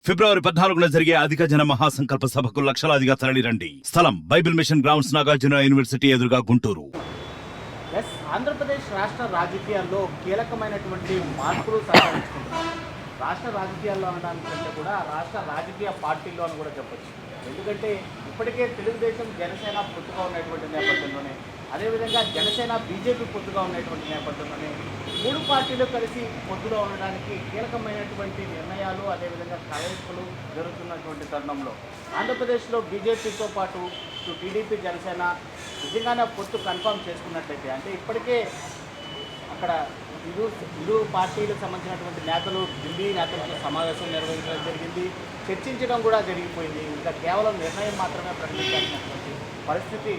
ఫిబ్రవరి 14న జరిగే అధిక జన మహాసంకల్ప సభకు లక్షలాదిగా తరలిరండి. స్థలం Bible mission grounds, Nagarjuna university ఎదురుగా, గుంటూరు. ఆంధ్రప్రదేశ్ రాష్ట్ర రాజకీయాల్లో కీలకమైనటువంటి మార్పులు సాధించుకుంటున్నారు. రాష్ట్ర రాజకీయాల్లో అనడానికంటే కూడా రాష్ట్ర రాజకీయ పార్టీల్లో అని కూడా చెప్పచ్చు. ఎందుకంటే ఇప్పటికే తెలుగుదేశం జనసేన పొత్తుగా ఉన్నటువంటి నేపథ్యంలోనే, అదేవిధంగా జనసేన బీజేపీ పొత్తుగా ఉన్నటువంటి నేపథ్యంలోనే మూడు పార్టీలు కలిసి పొత్తులో ఉండడానికి కీలకమైనటువంటి నిర్ణయాలు, అదేవిధంగా కలయికలు జరుగుతున్నటువంటి తరుణంలో ఆంధ్రప్రదేశ్లో బీజేపీతో పాటు టీడీపీ, జనసేన నిజంగానే పొత్తు కన్ఫర్మ్ చేసుకున్నట్లయితే, అంటే ఇప్పటికే అక్కడ ఇరు పార్టీలకు సంబంధించినటువంటి నేతలు ఢిల్లీ నేతలతో సమావేశం నిర్వహించడం జరిగింది, చర్చించడం కూడా జరిగిపోయింది. ఇంకా కేవలం నిర్ణయం మాత్రమే ప్రకటించాల్సినటువంటి పరిస్థితి,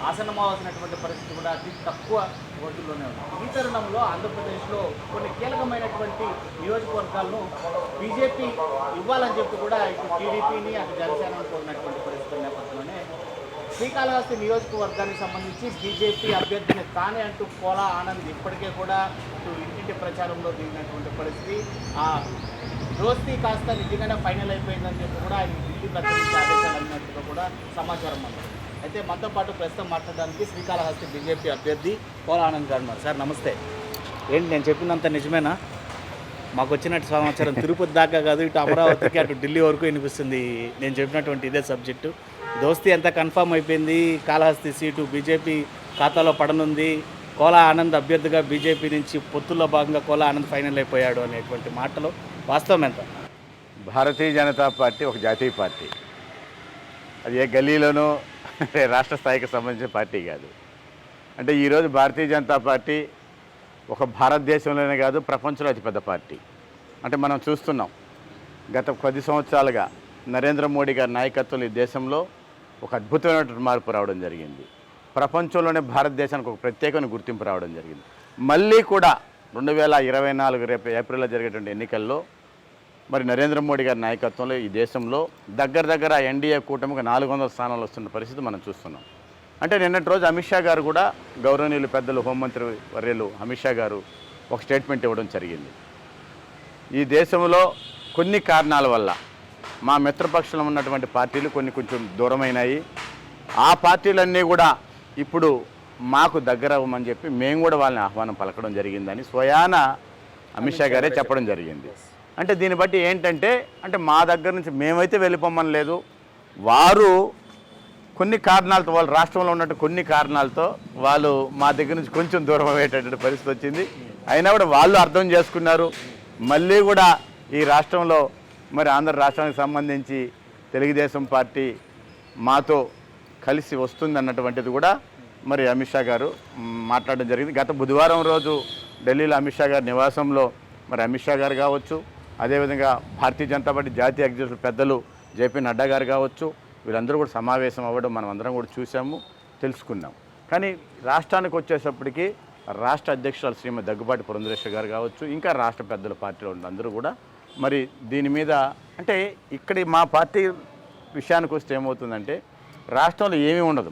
ఆసన్నమవలసినటువంటి పరిస్థితి కూడా అతి తక్కువ రోజుల్లోనే ఉంది. ఈ తరుణంలో ఆంధ్రప్రదేశ్లో కొన్ని కీలకమైనటువంటి నియోజకవర్గాలను బీజేపీ ఇవ్వాలని చెప్పి కూడా ఇటు టీడీపీని, అటు జనసేనను కోరినటువంటి పరిస్థితుల నేపథ్యంలోనే శ్రీకాళహస్తి నియోజకవర్గానికి సంబంధించి బీజేపీ అభ్యర్థిని తానే అంటూ కోలా ఆనంద్ ఇప్పటికే కూడా ఇటు ఇంటింటి ప్రచారంలో దిగినటువంటి పరిస్థితి. ఆ దోస్తీ కాస్త నిజంగానే ఫైనల్ అయిపోయిందని చెప్పి కూడా ఆయన ఢిల్లీ ప్రకటించి ఆదేశాలు అన్నట్టుగా కూడా సమాచారం ఉంది. అయితే మనతో పాటు ప్రస్తుతం మాట్లాడడానికి శ్రీకాళహస్తి బీజేపీ అభ్యర్థి కోలా ఆనంద్ గారు ఉన్నారు. సార్ నమస్తే. ఏంటి నేను చెప్పినంత నిజమేనా? మాకు వచ్చినట్టు సమాచారం తిరుపతి దాకా కాదు, ఇటు అమరావతికి అటు ఢిల్లీ వరకు వినిపిస్తుంది నేను చెప్పినటువంటి ఇదే సబ్జెక్టు. దోస్తీ ఎంత కన్ఫర్మ్ అయిపోయింది, కాళహస్తి సీటు బీజేపీ ఖాతాలో పడనుంది, కోలా ఆనంద్ అభ్యర్థిగా బీజేపీ నుంచి పొత్తుల్లో భాగంగా కోలా ఆనంద్ ఫైనల్ అయిపోయాడు అనేటువంటి మాటలు వాస్తవం ఎంత? భారతీయ జనతా పార్టీ ఒక జాతీయ పార్టీ. అది ఏ గల్లీలోనూ రాష్ట్ర స్థాయికి సంబంధించిన పార్టీ కాదు. అంటే ఈరోజు భారతీయ జనతా పార్టీ ఒక భారతదేశంలోనే కాదు, ప్రపంచంలో అతిపెద్ద పార్టీ. అంటే మనం చూస్తున్నాం గత కొద్ది సంవత్సరాలుగా నరేంద్ర మోడీ గారి నాయకత్వంలో ఈ దేశంలో ఒక అద్భుతమైనటువంటి మార్పు రావడం జరిగింది. ప్రపంచంలోనే భారతదేశానికి ఒక ప్రత్యేకమైన గుర్తింపు రావడం జరిగింది. మళ్ళీ కూడా 2024 రేపు ఏప్రిల్లో జరిగేటువంటి ఎన్నికల్లో మరి నరేంద్ర మోడీ గారి నాయకత్వంలో ఈ దేశంలో దగ్గర ఎన్డీఏ కూటమికి 400 స్థానాలు వస్తున్న పరిస్థితి మనం చూస్తున్నాం. అంటే నిన్నటి రోజు అమిత్ షా గారు కూడా, గౌరవనీయులు పెద్దలు హోంమంత్రి వర్యులు అమిత్ షా గారు ఒక స్టేట్మెంట్ ఇవ్వడం జరిగింది. ఈ దేశంలో కొన్ని కారణాల వల్ల మా మిత్రపక్షంలో ఉన్నటువంటి పార్టీలు కొంచెం దూరమైనాయి, ఆ పార్టీలన్నీ కూడా ఇప్పుడు మాకు దగ్గర అవ్వమని చెప్పి మేము కూడా వాళ్ళని ఆహ్వానం పలకడం జరిగిందని స్వయాన అమిత్ షా గారే చెప్పడం జరిగింది. అంటే దీన్ని బట్టి ఏంటంటే, అంటే మా దగ్గర నుంచి మేమైతే వెళ్ళిపోమని లేదు, వారు కొన్ని కారణాలతో, వాళ్ళు రాష్ట్రంలో ఉన్నట్టు కొన్ని కారణాలతో వాళ్ళు మా దగ్గర నుంచి కొంచెం దూరం అయ్యేటటువంటి పరిస్థితి వచ్చింది. అయినా కూడా వాళ్ళు అర్థం చేసుకున్నారు. మళ్ళీ కూడా ఈ రాష్ట్రంలో మరి ఆంధ్ర రాష్ట్రానికి సంబంధించి తెలుగుదేశం పార్టీ మాతో కలిసి వస్తుంది అన్నటువంటిది కూడా మరి అమిత్ షా గారు మాట్లాడడం జరిగింది. గత బుధవారం రోజు ఢిల్లీలో అమిత్ షా గారి నివాసంలో మరి అమిత్ షా గారు కావచ్చు, అదేవిధంగా భారతీయ జనతా పార్టీ జాతీయ అధ్యక్షులు పెద్దలు జేపీ నడ్డా గారు కావచ్చు, వీళ్ళందరూ కూడా సమావేశం అవ్వడం మనం అందరం కూడా చూసాము, తెలుసుకున్నాం. కానీ రాష్ట్రానికి వచ్చేటప్పటికి రాష్ట్ర అధ్యక్షురాలు శ్రీమతి దగ్గుబాటి పురంధరేశ్వరి గారు కావచ్చు, ఇంకా రాష్ట్ర పెద్దల పార్టీలో ఉన్న అందరూ కూడా మరి దీని మీద, అంటే ఇక్కడ మా పార్టీ విషయానికి వస్తే ఏమవుతుందంటే, రాష్ట్రంలో ఏమీ ఉండదు.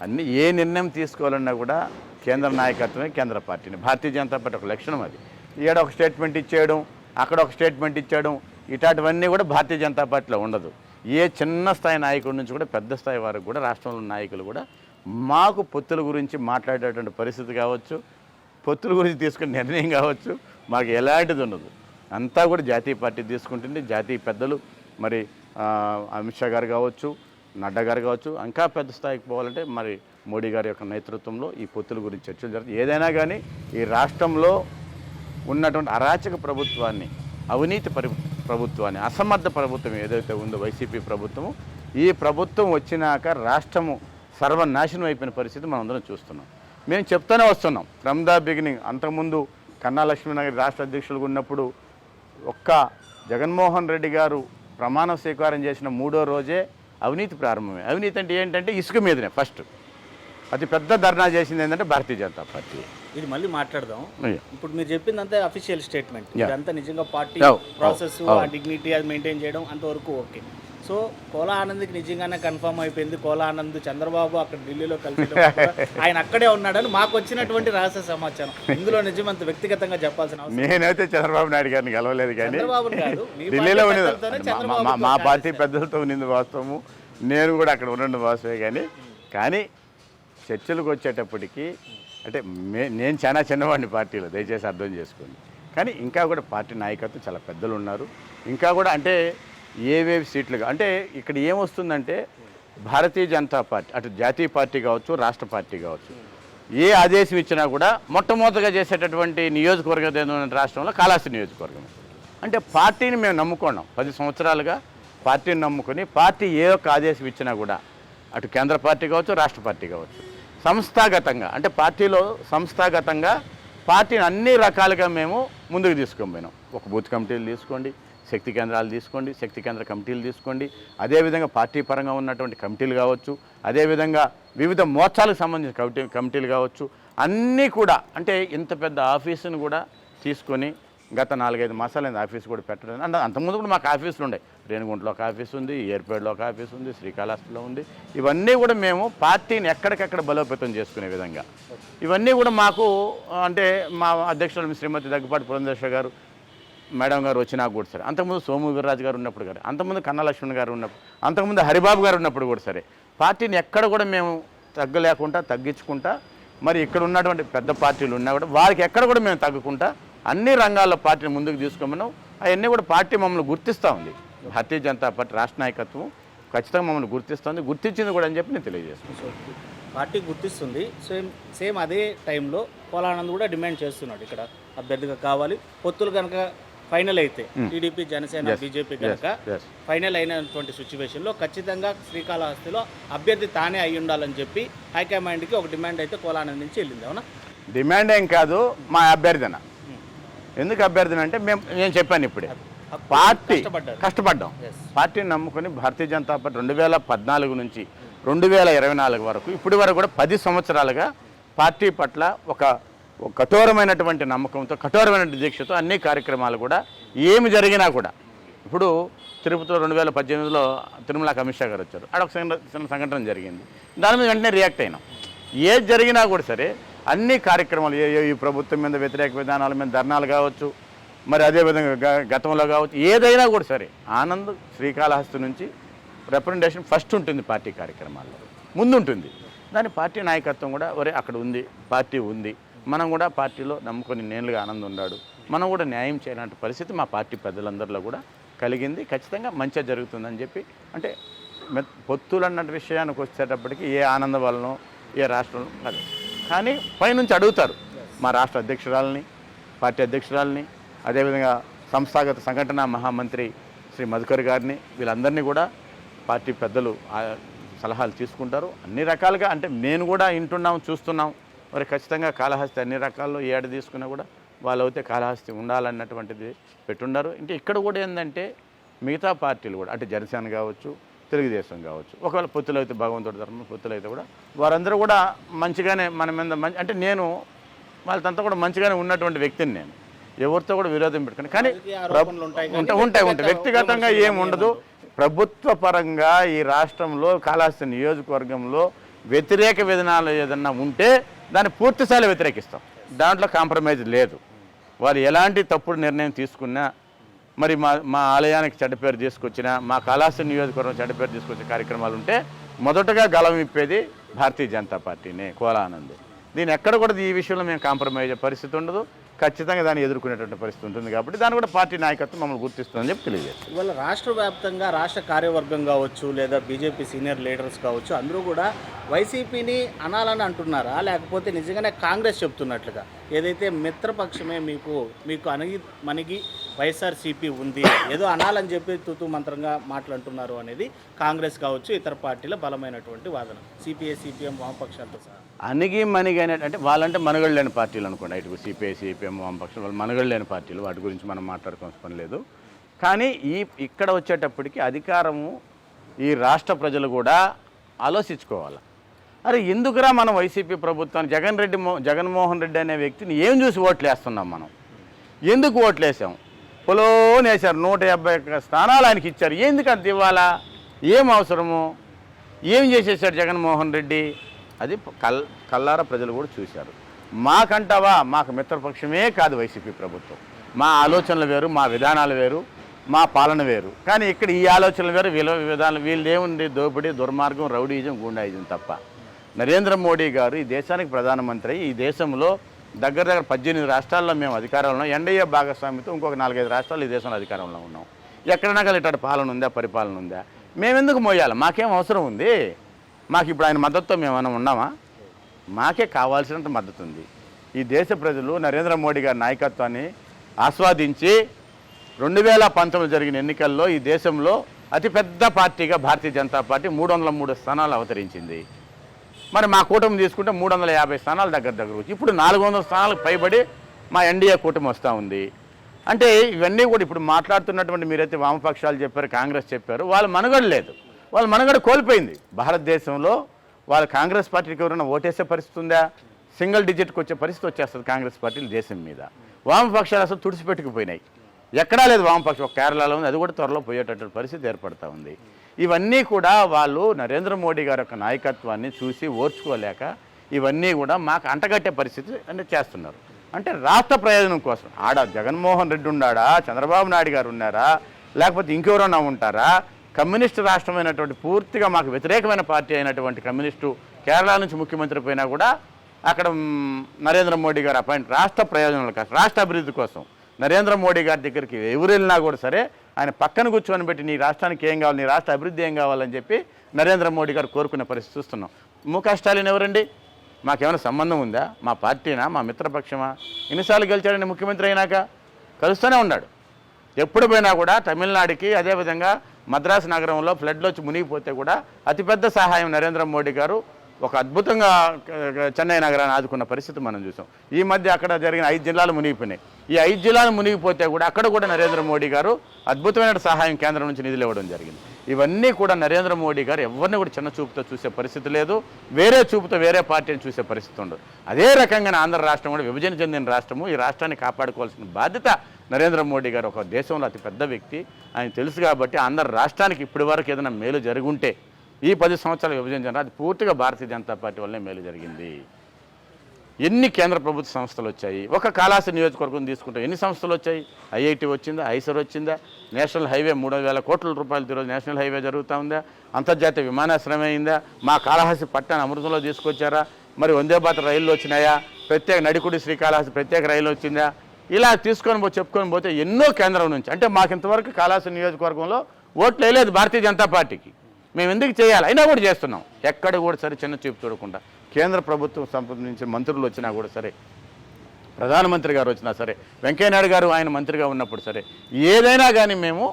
అన్నీ ఏ నిర్ణయం తీసుకోవాలన్నా కూడా కేంద్ర నాయకత్వమే కేంద్ర పార్టీని. భారతీయ జనతా పార్టీ ఒక లక్షణం అది. ఈడ ఒక స్టేట్మెంట్ ఇచ్చేయడం, అక్కడ ఒక స్టేట్మెంట్ ఇచ్చేయడం, ఇట్లాంటివన్నీ కూడా భారతీయ జనతా పార్టీలో ఉండదు. ఏ చిన్న స్థాయి నాయకుడి నుంచి కూడా పెద్ద స్థాయి వరకు కూడా రాష్ట్రంలో నాయకులు కూడా మాకు పొత్తుల గురించి మాట్లాడేటువంటి పరిస్థితి కావచ్చు, పొత్తుల గురించి తీసుకునే నిర్ణయం కావచ్చు, మాకు ఎలాంటిది ఉండదు. అంతా కూడా జాతీయ పార్టీ తీసుకుంటుంది. జాతీయ పెద్దలు మరి అమిత్ షా గారు కావచ్చు, నడ్డా గారు కావచ్చు, ఇంకా పెద్ద స్థాయికి పోవాలంటే మరి మోడీ గారి యొక్క నేతృత్వంలో ఈ పొత్తుల గురించి చర్చలు జరుగుతాయి. ఏదైనా కానీ ఈ రాష్ట్రంలో ఉన్నటువంటి అరాచక ప్రభుత్వాన్ని, అవినీతి ప్రభుత్వాన్ని, అసమర్థ ప్రభుత్వం ఏదైతే ఉందో వైసీపీ ప్రభుత్వము, ఈ ప్రభుత్వం వచ్చినాక రాష్ట్రము సర్వనాశనం అయిపోయిన పరిస్థితి మనం అందరం చూస్తున్నాం. మేము చెప్తూనే వస్తున్నాం ఫ్రమ్ ద బిగినింగ్. అంతకుముందు కన్నా లక్ష్మీనారాయణ రాష్ట్ర అధ్యక్షులుగా ఉన్నప్పుడు ఒక్క జగన్మోహన్ రెడ్డి గారు ప్రమాణ స్వీకారం చేసిన 3వ రోజే అవినీతి ప్రారంభమే. అవినీతి అంటే ఏంటంటే ఇసుక మీదనే ఫస్ట్ అతి పెద్ద ధర్నా చేసింది ఏంటంటే భారతీయ జనతా పార్టీ. ఇది మళ్ళీ మాట్లాడదాం. ఇప్పుడు మీరు చెప్పిందంతా అఫీషియల్ స్టేట్మెంట్, ఇదంతా నిజంగా పార్టీ ప్రాసెస్, ఆ డిగ్నిటీ అది మెయింటైన్ చేయడం అంతవరకు ఓకే. సో కోలా ఆనంద్కి నిజంగానే కన్ఫర్మ్ అయిపోయింది. కోలా ఆనంద్ చంద్రబాబు అక్కడ ఢిల్లీలో కలిసి ఆయన అక్కడే ఉన్నాడని మాకు వచ్చినటువంటి రహస్య సమాచారం. ఇందులో నిజమంత వ్యక్తిగతంగా చెప్పాల్సిన అవసరం నేనైతే చంద్రబాబు నాయుడు గారిని కలవలేదు, కానీ చంద్రబాబు కాదు, మీ ఢిల్లీలో పార్టీ పెద్దలతోనే చంద్రబాబు మా పార్టీ పెద్దలతో ఉన్నది వాస్తవము, నేను కూడా అక్కడ ఉండడం వాస్తవే. కానీ చర్చలకు వచ్చేటప్పటికి అంటే నేను చాలా చిన్నవాడిని పార్టీలో, దయచేసి అర్థం చేసుకోండి. కానీ ఇంకా కూడా పార్టీ నాయకత్వం చాలా పెద్దలు ఉన్నారు. ఇంకా కూడా అంటే ఏవేవి సీట్లుగా అంటే ఇక్కడ ఏమొస్తుందంటే భారతీయ జనతా పార్టీ అటు జాతీయ పార్టీ కావచ్చు, రాష్ట్ర పార్టీ కావచ్చు, ఏ ఆదేశం ఇచ్చినా కూడా మొట్టమొదటిగా చేసేటటువంటి నియోజకవర్గం ఏదైనా రాష్ట్రంలో కాళహస్తి నియోజకవర్గం. అంటే పార్టీని మేము నమ్ముకున్నాం 10 సంవత్సరాలుగా. పార్టీని నమ్ముకొని పార్టీ ఏ ఒక్క ఆదేశం ఇచ్చినా కూడా అటు కేంద్ర పార్టీ కావచ్చు, రాష్ట్ర పార్టీ కావచ్చు, సంస్థాగతంగా అంటే పార్టీలో సంస్థాగతంగా పార్టీని అన్ని రకాలుగా మేము ముందుకు తీసుకొని పోయినాం. ఒక బూత్ కమిటీలు తీసుకోండి, శక్తి కేంద్రాలు తీసుకోండి, శక్తి కేంద్ర కమిటీలు తీసుకోండి, అదేవిధంగా పార్టీ పరంగా ఉన్నటువంటి కమిటీలు కావచ్చు, అదేవిధంగా వివిధ మోర్చాలకు సంబంధించిన కమిటీలు కావచ్చు, అన్నీ కూడా అంటే ఇంత పెద్ద ఆఫీసును కూడా తీసుకొని గత 4-5 మాసాలైంది ఆఫీసు కూడా పెట్టడం. అంటే అంతకుముందు కూడా మాకు ఆఫీసులు ఉన్నాయి. రేణిగుంటలో ఒక ఆఫీసు ఉంది, ఏర్పేటలో ఒక ఆఫీసు ఉంది, శ్రీకాళహస్తిలో ఉంది. ఇవన్నీ కూడా మేము పార్టీని ఎక్కడికక్కడ బలోపేతం చేసుకునే విధంగా ఇవన్నీ కూడా మాకు అంటే మా అధ్యక్షులు శ్రీమతి దగ్గుపాటి పురంధేశ్వర గారు మేడం గారు వచ్చినా కూడా సరే, అంతకుముందు సోము వీర్రాజు గారు ఉన్నప్పుడు కానీ, అంతకుముందు కన్నా లక్ష్మణ్ గారు ఉన్నప్పుడు, అంతకుముందు హరిబాబు గారు ఉన్నప్పుడు కూడా సరే, పార్టీని ఎక్కడ కూడా మేము తగ్గలేకుండా తగ్గించుకుంటా, మరి ఇక్కడ ఉన్నటువంటి పెద్ద పార్టీలు ఉన్నా కూడా వారికి ఎక్కడ కూడా మేము తగ్గకుండా అన్ని రంగాల్లో పార్టీని ముందుకు తీసుకోమన్నాం. అవన్నీ కూడా పార్టీ మమ్మల్ని గుర్తిస్తూ ఉంది. భారతీయ జనతా పార్టీ రాష్ట్ర నాయకత్వం ఖచ్చితంగా మమ్మల్ని గుర్తిస్తుంది, గుర్తించింది కూడా అని చెప్పి నేను తెలియజేస్తున్నాను. పార్టీ గుర్తిస్తుంది. సేమ్ అదే టైంలో కోలానంద్ కూడా డిమాండ్ చేస్తున్నాడు ఇక్కడ అభ్యర్థిగా కావాలి. పొత్తులు కనుక ఫైనల్ అయితే టీడీపీ, జనసేన, బీజేపీ కనుక ఫైనల్ అయినటువంటి సిచ్యువేషన్లో ఖచ్చితంగా శ్రీకాళహస్తిలో అభ్యర్థి తానే అయి ఉండాలని చెప్పి హైకమాండ్కి ఒక డిమాండ్ అయితే కోలానంద్ నుంచి వెళ్ళింది. అవునా? డిమాండ్ ఏం కాదు, మా అభ్యర్థన. ఎందుకు అభ్యర్థన అంటే నేను చెప్పాను ఇప్పుడే, పార్టీ కష్టపడ్డాం. పార్టీని నమ్ముకొని భారతీయ జనతా పార్టీ 2014 నుంచి 2024 వరకు ఇప్పటి వరకు కూడా 10 సంవత్సరాలుగా పార్టీ పట్ల ఒక కఠోరమైనటువంటి నమ్మకంతో, కఠోరమైన దీక్షతో అన్ని కార్యక్రమాలు కూడా ఏమి జరిగినా కూడా, ఇప్పుడు తిరుపతిలో 2018లో తిరుమలకి అమిత్ షా గారు వచ్చారు, అక్కడ ఒక చిన్న సంఘటన జరిగింది, దాని మీద వెంటనే రియాక్ట్ అయినాం. ఏది జరిగినా కూడా సరే అన్ని కార్యక్రమాలు ఈ ప్రభుత్వం మీద వ్యతిరేక విధానాల మీద ధర్నాలు కావచ్చు, మరి అదేవిధంగా గతంలో కావచ్చు, ఏదైనా కూడా సరే ఆనంద్ శ్రీకాళహస్తి నుంచి రిప్రజెంటేషన్ ఫస్ట్ ఉంటుంది. పార్టీ కార్యక్రమాల్లో ముందుంటుంది. దాని పార్టీ నాయకత్వం కూడా ఒరే అక్కడ ఉంది, పార్టీ ఉంది, మనం కూడా పార్టీలో నమ్ముకొని నేనుగా ఆనందం ఉన్నాడు, మనం కూడా న్యాయం చేయలాంటి పరిస్థితి మా పార్టీ పెద్దలందరిలో కూడా కలిగింది. ఖచ్చితంగా మంచిగా జరుగుతుందని చెప్పి అంటే పొత్తులు అన్న విషయానికి వచ్చేటప్పటికి ఏ ఆనంద వలనో ఏ రాష్ట్రంలో కాదు, కానీ పైనుంచి అడుగుతారు మా రాష్ట్ర అధ్యక్షురాలని, పార్టీ అధ్యక్షురాలని, అదేవిధంగా సంస్థాగత సంఘటన మహామంత్రి శ్రీ మధుకర్ గారిని, వీళ్ళందరినీ కూడా పార్టీ పెద్దలు సలహాలు తీసుకుంటారు. అన్ని రకాలుగా అంటే నేను కూడా వింటున్నాం, చూస్తున్నాం. మరి ఖచ్చితంగా కాళహస్తి అన్ని రకాల్లో ఏడు తీసుకున్నా కూడా వాళ్ళు అయితే కాళహస్తి ఉండాలన్నటువంటిది పెట్టున్నారు. అంటే ఇక్కడ కూడా ఏంటంటే మిగతా పార్టీలు కూడా అంటే జనసేన కావచ్చు, తెలుగుదేశం కావచ్చు, ఒకవేళ పొత్తులు అయితే భగవంతుడి ధర్మం పొత్తులు అయితే కూడా వారందరూ కూడా మంచిగానే మన మీద అంటే నేను వాళ్ళంతా కూడా మంచిగానే ఉన్నటువంటి వ్యక్తిని, నేను ఎవరితో కూడా విరోధం పెట్టుకుని, కానీ ఉంటాయి వ్యక్తిగతంగా ఏమి ఉండదు. ప్రభుత్వ పరంగా ఈ రాష్ట్రంలో కాళహస్తి నియోజకవర్గంలో వ్యతిరేక విధానాలు ఏదన్నా ఉంటే దాన్ని పూర్తిస్థాయిలో వ్యతిరేకిస్తాం. దాంట్లో కాంప్రమైజ్ లేదు. వారు ఎలాంటి తప్పుడు నిర్ణయం తీసుకున్నా, మరి మా ఆలయానికి చెడ్డ పేరు తీసుకొచ్చినా, మా కాళహస్తి నియోజకవర్గం చెడ్డ పేరు తీసుకొచ్చే కార్యక్రమాలు ఉంటే మొదటగా గలం ఇప్పేది భారతీయ జనతా పార్టీనే, కోలా ఆనంద్. దీని ఎక్కడ కూడా ఈ విషయంలో మేము కాంప్రమైజ్ అయ్యే పరిస్థితి ఉండదు. ఖచ్చితంగా దాన్ని ఎదుర్కొనేటువంటి పరిస్థితి ఉంటుంది. కాబట్టి దాన్ని కూడా పార్టీ నాయకత్వం మమ్మల్ని గుర్తిస్తుందని చెప్పి తెలియజేస్తుంది. ఇవాళ రాష్ట్ర వ్యాప్తంగా రాష్ట్ర కార్యవర్గం కావచ్చు, లేదా బీజేపీ సీనియర్ లీడర్స్ కావచ్చు, అందరూ కూడా వైసీపీని అనాలని అంటున్నారా, లేకపోతే నిజంగానే కాంగ్రెస్ చెప్తున్నట్లుగా ఏదైతే మిత్రపక్షమే మీకు మనకి వైఎస్ఆర్సీపీ ఉంది, ఏదో అనాలని చెప్పి తుతు మంత్రంగా మాట్లాడుతున్నారు అనేది కాంగ్రెస్ కావచ్చు, ఇతర పార్టీల బలమైనటువంటి వాదన, సిపిఐ, సిపిఎం, వామపక్షాలతో సహా. అణిగి మణిగి అంటే వాళ్ళంటే మనుగడ లేని పార్టీలు అనుకోండి. ఇటు సిపిఐ, సిపిఎం, వామపక్షం వాళ్ళు మనుగడ లేని పార్టీలు, వాటి గురించి మనం మాట్లాడుకోవాల్సిన పని లేదు. కానీ ఇక్కడ వచ్చేటప్పటికి అధికారము ఈ రాష్ట్ర ప్రజలు కూడా ఆలోచించుకోవాలి. అరే ఎందుకురా మనం వైసీపీ ప్రభుత్వాన్ని జగన్మోహన్ రెడ్డి అనే వ్యక్తిని ఏం చూసి ఓట్లు వేస్తున్నాం, మనం ఎందుకు ఓట్లు వేసాం? పొలోనేసారు, 150 స్థానాలు ఆయనకి ఇచ్చారు. ఎందుకంత ఇవ్వాలా? ఏం అవసరము, ఏం చేసేసాడు జగన్మోహన్ రెడ్డి, అది కల్లారా ప్రజలు కూడా చూశారు. మాకంటావా, మాకు మిత్రపక్షమే కాదు వైసీపీ ప్రభుత్వం. మా ఆలోచనలు వేరు, మా విధానాలు వేరు, మా పాలన వేరు. కానీ ఇక్కడ ఈ ఆలోచనలు వేరు, విధానాలు వీళ్ళేముంది, దోపిడీ, దుర్మార్గం, రౌడీజం, గూండాయిజం తప్ప. నరేంద్ర మోడీ గారు ఈ దేశానికి ప్రధానమంత్రి, ఈ దేశంలో దగ్గర 18 రాష్ట్రాల్లో మేము అధికారంలో ఉన్నాం. ఎన్డీఏ భాగస్వామ్యంతో ఇంకొక 4-5 రాష్ట్రాలు ఈ దేశంలో అధికారంలో ఉన్నాం. ఎక్కడైనా కానీ ఇట్లాంటి పాలన ఉందా, పరిపాలన ఉందా? మేమెందుకు మోయాలి? మాకేం అవసరం ఉంది? మాకు ఇప్పుడు ఆయన మద్దతుతో మేమన్నా ఉన్నామా? మాకే కావాల్సినంత మద్దతు ఉంది. ఈ దేశ ప్రజలు నరేంద్ర మోడీ గారి నాయకత్వాన్ని ఆస్వాదించి 2019 జరిగిన ఎన్నికల్లో ఈ దేశంలో అతిపెద్ద పార్టీగా భారతీయ జనతా పార్టీ 303 స్థానాలు అవతరించింది. మరి మా కూటమి తీసుకుంటే 350 స్థానాలు దగ్గర వచ్చి ఇప్పుడు 400 స్థానాలకు పైబడి మా ఎన్డీఏ కూటమి వస్తూ ఉంది. అంటే ఇవన్నీ కూడా ఇప్పుడు మాట్లాడుతున్నటువంటి మీరైతే వామపక్షాలు చెప్పారు, కాంగ్రెస్ చెప్పారు, వాళ్ళ మనుగడ లేదు, వాళ్ళ మనుగడ కోల్పోయింది. భారతదేశంలో వాళ్ళు కాంగ్రెస్ పార్టీకి ఎవరైనా ఓటేసే పరిస్థితి ఉందా? సింగిల్ డిజిట్కి వచ్చే పరిస్థితి వచ్చేస్తుంది కాంగ్రెస్ పార్టీలు దేశం మీద. వామపక్షాలు అసలు తుడిచిపెట్టుకుపోయినాయి, ఎక్కడా లేదు వామపక్షం. ఒక కేరళలో ఉంది, అది కూడా త్వరలో పోయేటటువంటి పరిస్థితి ఏర్పడుతూ ఉంది. ఇవన్నీ కూడా వాళ్ళు నరేంద్ర మోడీ గారి యొక్క నాయకత్వాన్ని చూసి ఓర్చుకోలేక ఇవన్నీ కూడా మాకు అంటగట్టే పరిస్థితి అంటే చేస్తున్నారు. అంటే రాష్ట్ర ప్రయోజనం కోసం ఆడ జగన్మోహన్ రెడ్డి ఉన్నాడా, చంద్రబాబు నాయుడు గారు ఉన్నారా, లేకపోతే ఇంకెవరన్నా ఉంటారా? కమ్యూనిస్టు రాష్ట్రమైనటువంటి పూర్తిగా మాకు వ్యతిరేకమైన పార్టీ అయినటువంటి కమ్యూనిస్టు కేరళ నుంచి ముఖ్యమంత్రి పోయినా కూడా అక్కడ నరేంద్ర మోడీ గారు అపాయింట్ రాష్ట్ర ప్రయోజనాల కోసం, రాష్ట్ర అభివృద్ధి కోసం నరేంద్ర మోడీ గారి దగ్గరికి ఎవరు వెళ్ళినా కూడా సరే ఆయన పక్కన కూర్చొని పెట్టి నీ రాష్ట్రానికి ఏం కావాలి, నీ రాష్ట్ర అభివృద్ధి ఏం కావాలని చెప్పి నరేంద్ర మోడీ గారు కోరుకునే పరిస్థితి చూస్తున్నాం. ముఖ స్టాలిన్ ఎవరండి? మాకేమైనా సంబంధం ఉందా? మా పార్టీనా, మా మిత్రపక్షమా? ఎన్నిసార్లు గెలిచాడని ముఖ్యమంత్రి అయినాక కలుస్తూనే ఉన్నాడు. ఎప్పుడు పోయినా కూడా తమిళనాడుకి, అదేవిధంగా మద్రాసు నగరంలో ఫ్లడ్లో వచ్చి మునిగిపోతే కూడా అతిపెద్ద సహాయం నరేంద్ర మోడీ గారు ఒక అద్భుతంగా చెన్నై నగరాన్ని ఆదుకున్న పరిస్థితి మనం చూసాం. ఈ మధ్య అక్కడ జరిగిన 5 జిల్లాలు మునిగిపోయినాయి. ఈ 5 జిల్లాలు మునిగిపోతే కూడా అక్కడ కూడా నరేంద్ర మోడీ గారు అద్భుతమైన సహాయం కేంద్రం నుంచి నిధులు ఇవ్వడం జరిగింది. ఇవన్నీ కూడా నరేంద్ర మోడీ గారు ఎవరిని కూడా చిన్న చూపుతో చూసే పరిస్థితి లేదు, వేరే చూపుతో వేరే పార్టీని చూసే పరిస్థితి ఉండదు. అదే రకంగా ఆంధ్ర రాష్ట్రం కూడా విభజన చెందిన రాష్ట్రము, ఈ రాష్ట్రాన్ని కాపాడుకోవాల్సిన బాధ్యత నరేంద్ర మోడీ గారు ఒక దేశంలో అతిపెద్ద వ్యక్తి, ఆయన తెలుసు కాబట్టి ఆంధ్ర రాష్ట్రానికి ఇప్పటి వరకు ఏదైనా మేలు జరుగుంటే ఈ 10 సంవత్సరాల విభజన జరిగింది, అది పూర్తిగా భారతీయ జనతా పార్టీ వల్లనే మేలు జరిగింది. ఎన్ని కేంద్ర ప్రభుత్వ సంస్థలు వచ్చాయి, ఒక కాళాస్త్రి నియోజకవర్గం తీసుకుంటే ఎన్ని సంస్థలు వచ్చాయి? ఐఐటి వచ్చిందా, ఐసర్ వచ్చిందా, నేషనల్ హైవే 3,000 కోట్ల రూపాయలతో ఈరోజు నేషనల్ హైవే జరుగుతూ ఉందా, అంతర్జాతీయ విమానాశ్రయం అయిందా, మా కాళహస్తి పట్టణాన్ని అమృతంలో తీసుకొచ్చారా, మరి వందే భారత్ రైళ్లు వచ్చినాయా, ప్రత్యేక నడికుడి శ్రీకాళహస్తి ప్రత్యేక రైలు వచ్చిందా, ఇలా తీసుకొని చెప్పుకొని పోతే ఎన్నో కేంద్రం నుంచి. అంటే మాకు ఇంతవరకు కాళహస్తి నియోజకవర్గంలో ఓట్లు వేయలేదు భారతీయ జనతా పార్టీకి. మేము ఎందుకు చేయాలి? అయినా కూడా చేస్తున్నాం. ఎక్కడ కూడా సరే చిన్న చూపు చూడకుండా కేంద్ర ప్రభుత్వం సంబంధించిన మంత్రులు వచ్చినా కూడా సరే, ప్రధానమంత్రి గారు వచ్చినా సరే, వెంకయ్యనాయుడు గారు ఆయన మంత్రిగా ఉన్నప్పుడు సరే, ఏదైనా కానీ మేము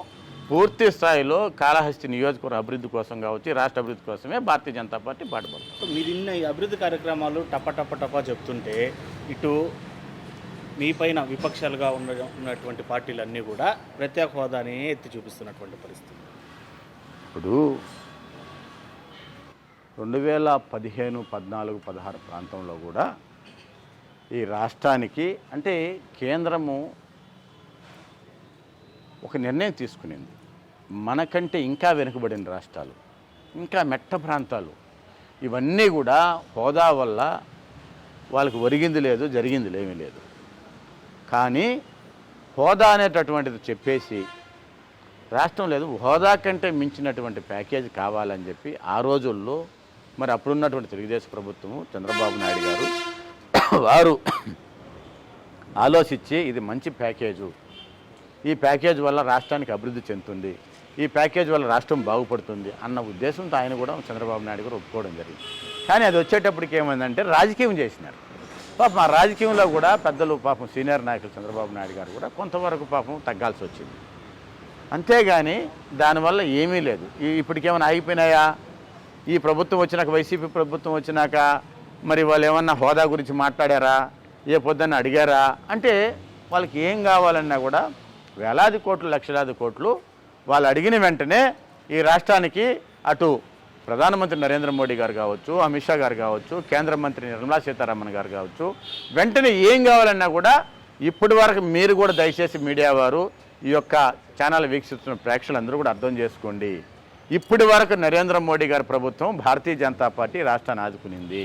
పూర్తి స్థాయిలో కాళహస్తి నియోజకవర్గ అభివృద్ధి కోసం కావచ్చు, రాష్ట్ర అభివృద్ధి కోసమే భారతీయ జనతా పార్టీ పాటుపడుతుంది. మీరు ఇన్న ఈ అభివృద్ధి కార్యక్రమాలు టప చెప్తుంటే ఇటు మీ పైన విపక్షాలుగా ఉన్నటువంటి పార్టీలన్నీ కూడా ప్రత్యేక హోదాని ఎత్తి చూపిస్తున్నటువంటి పరిస్థితి. ఇప్పుడు 2015, 14, 16 ప్రాంతంలో కూడా ఈ రాష్ట్రానికి అంటే కేంద్రము ఒక నిర్ణయం తీసుకునింది. మనకంటే ఇంకా వెనుకబడిన రాష్ట్రాలు, ఇంకా మెట్ట ప్రాంతాలు, ఇవన్నీ కూడా హోదా వల్ల వాళ్ళకి ఒరిగింది లేదు, జరిగింది ఏమీ లేదు. కానీ హోదా అనేటటువంటిది చెప్పేసి రాష్ట్రం లేదు, హోదా కంటే మించినటువంటి ప్యాకేజీ కావాలని చెప్పి ఆ రోజుల్లో మరి అప్పుడున్నటువంటి తెలుగుదేశం ప్రభుత్వము, చంద్రబాబు నాయుడు గారు వారు ఆలోచించి ఇది మంచి ప్యాకేజు, ఈ ప్యాకేజ్ వల్ల రాష్ట్రానికి అభివృద్ధి చెందుతుంది, ఈ ప్యాకేజ్ వల్ల రాష్ట్రం బాగుపడుతుంది అన్న ఉద్దేశంతో ఆయన కూడా చంద్రబాబు నాయుడు గారు ఒప్పుకోవడం జరిగింది. కానీ అది వచ్చేటప్పటికి ఏమైందంటే రాజకీయం చేసినారు. పాపం ఆ రాజకీయంలో కూడా పెద్దలు పాపం సీనియర్ నాయకులు చంద్రబాబు నాయుడు గారు కూడా కొంతవరకు పాపం తగ్గాల్సి వచ్చింది. అంతేగాని దానివల్ల ఏమీ లేదు. ఇప్పటికేమైనా ఆగిపోయినాయా? ఈ ప్రభుత్వం వచ్చినాక, వైసీపీ ప్రభుత్వం వచ్చినాక మరి వాళ్ళు ఏమన్నా హోదా గురించి మాట్లాడారా, ఏ పొద్దున్న అడిగారా అంటే వాళ్ళకి ఏం కావాలన్నా కూడా వేలాది కోట్లు, లక్షలాది కోట్లు వాళ్ళు అడిగిన వెంటనే ఈ రాష్ట్రానికి అటు ప్రధానమంత్రి నరేంద్ర మోడీ గారు కావచ్చు, అమిత్ షా గారు కావచ్చు, కేంద్ర మంత్రి నిర్మలా సీతారామన్ గారు కావచ్చు, వెంటనే ఏం కావాలన్నా కూడా ఇప్పటి వరకు మీరు కూడా దయచేసి మీడియా వారు, ఈ యొక్క ఛానల్ వీక్షిస్తున్న ప్రేక్షకులందరూ కూడా అర్థం చేసుకోండి. ఇప్పటి వరకు నరేంద్ర మోడీ గారి ప్రభుత్వం భారతీయ జనతా పార్టీ రాష్ట్రాన్ని ఆదుకునింది.